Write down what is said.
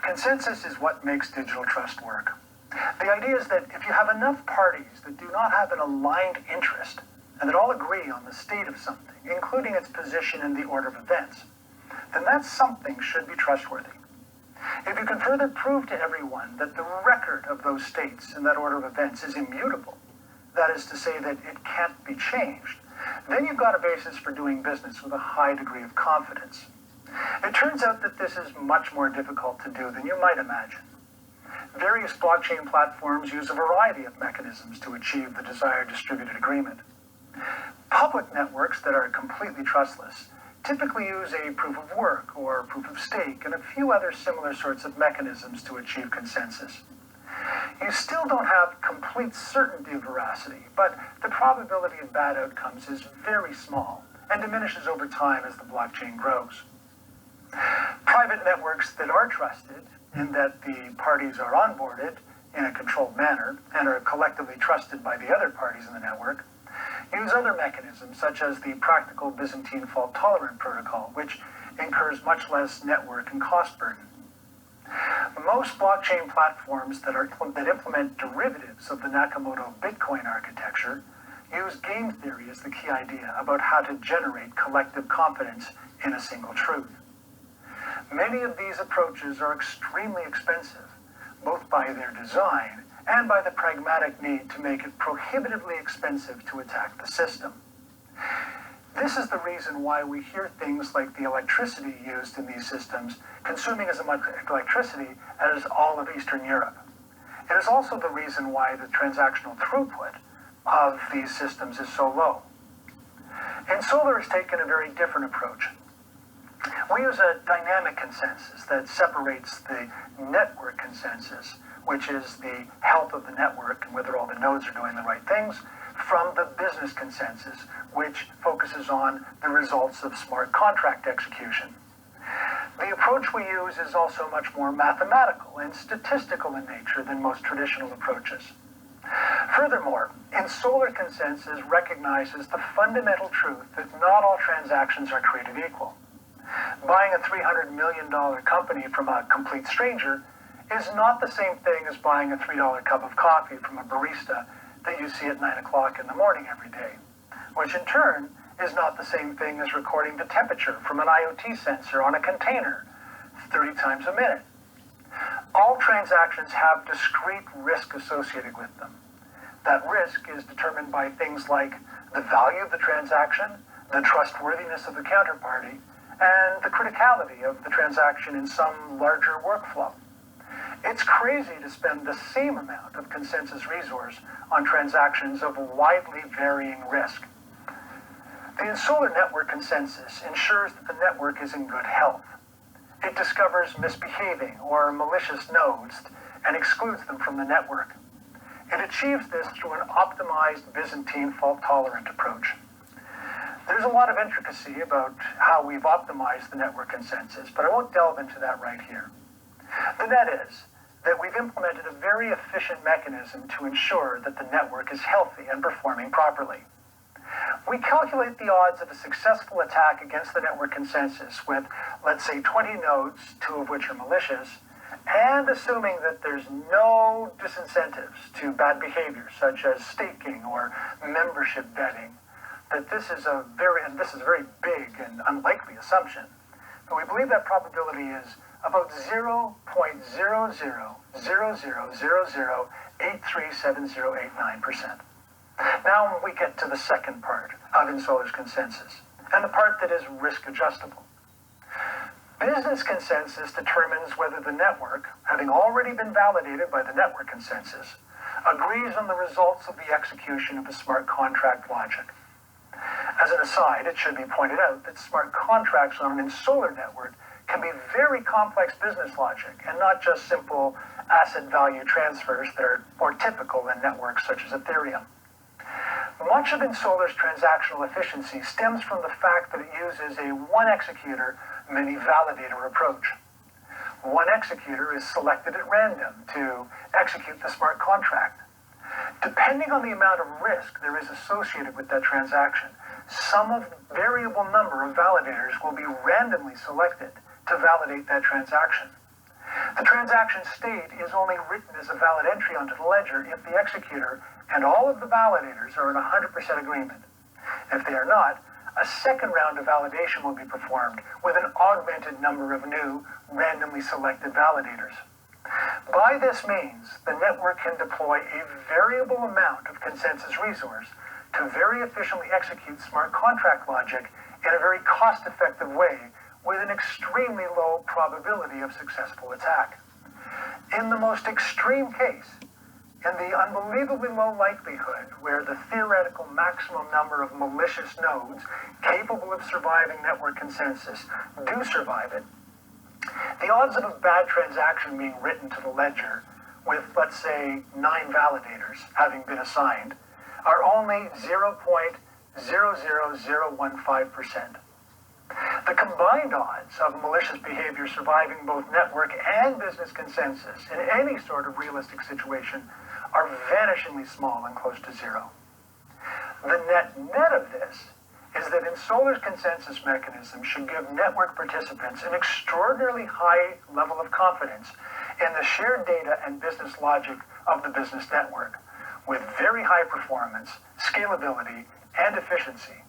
Consensus is what makes digital trust work. The idea is that if you have enough parties that do not have an aligned interest and that all agree on the state of something, including its position in the order of events, then that something should be trustworthy. If you can further prove to everyone that the record of those states in that order of events is immutable, that is to say that it can't be changed, then you've got a basis for doing business with a high degree of confidence. It turns out that this is much more difficult to do than you might imagine. Various blockchain platforms use a variety of mechanisms to achieve the desired distributed agreement. Public networks that are completely trustless typically use a proof of work or proof of stake and a few other similar sorts of mechanisms to achieve consensus. You still don't have complete certainty of veracity, but the probability of bad outcomes is very small and diminishes over time as the blockchain grows. Private networks that are trusted, in that the parties are onboarded in a controlled manner and are collectively trusted by the other parties in the network, use other mechanisms such as the practical Byzantine fault-tolerant protocol, which incurs much less network and cost burden. Most blockchain platforms that implement derivatives of the Nakamoto Bitcoin architecture use game theory as the key idea about how to generate collective confidence in a single truth. Many of these approaches are extremely expensive, both by their design and by the pragmatic need to make it prohibitively expensive to attack the system. This is the reason why we hear things like the electricity used in these systems consuming as much electricity as all of Eastern Europe. It is also the reason why the transactional throughput of these systems is so low. Insolar has taken a very different approach. We use a dynamic consensus that separates the network consensus, which is the health of the network and whether all the nodes are doing the right things, from the business consensus, which focuses on the results of smart contract execution. The approach we use is also much more mathematical and statistical in nature than most traditional approaches. Furthermore, Insolar consensus recognizes the fundamental truth that not all transactions are created equal. Buying a $300 million company from a complete stranger is not the same thing as buying a $3 cup of coffee from a barista that you see at 9 o'clock in the morning every day, which in turn is not the same thing as recording the temperature from an IoT sensor on a container 30 times a minute. All transactions have discrete risk associated with them. That risk is determined by things like the value of the transaction, the trustworthiness of the counterparty, and the criticality of the transaction in some larger workflow. It's crazy to spend the same amount of consensus resource on transactions of widely varying risk. The Insolar network consensus ensures that the network is in good health. It discovers misbehaving or malicious nodes and excludes them from the network. It achieves this through an optimized Byzantine fault-tolerant approach. There's a lot of intricacy about how we've optimized the network consensus, but I won't delve into that right here. The net is that we've implemented a very efficient mechanism to ensure that the network is healthy and performing properly. We calculate the odds of a successful attack against the network consensus with, let's say, 20 nodes, 2 of which are malicious, and assuming that there's no disincentives to bad behavior, such as staking or membership betting, that this is a very big and unlikely assumption. But we believe that probability is about 0.000000837089%. Now we get to the second part of Insolar's consensus, and the part that is risk adjustable. Business consensus determines whether the network, having already been validated by the network consensus, agrees on the results of the execution of a smart contract logic. As an aside, it should be pointed out that smart contracts on an Insolar network can be very complex business logic and not just simple asset value transfers that are more typical in networks such as Ethereum. Much of Insolar's transactional efficiency stems from the fact that it uses a one executor, many validator approach. One executor is selected at random to execute the smart contract. Depending on the amount of risk there is associated with that transaction, some of the variable number of validators will be randomly selected to validate that transaction. The transaction state is only written as a valid entry onto the ledger if the executor and all of the validators are in 100% agreement. If they are not, a second round of validation will be performed with an augmented number of new, randomly selected validators. By this means, the network can deploy a variable amount of consensus resource to very efficiently execute smart contract logic in a very cost-effective way with an extremely low probability of successful attack. In the most extreme case, in the unbelievably low likelihood where the theoretical maximum number of malicious nodes capable of surviving network consensus do survive it, the odds of a bad transaction being written to the ledger with, let's say, 9 validators having been assigned are only 0.00015%. The combined odds of malicious behavior surviving both network and business consensus in any sort of realistic situation are vanishingly small and close to zero. The net of this is that Insolar's consensus mechanism should give network participants an extraordinarily high level of confidence in the shared data and business logic of the business network, with very high performance, scalability, and efficiency,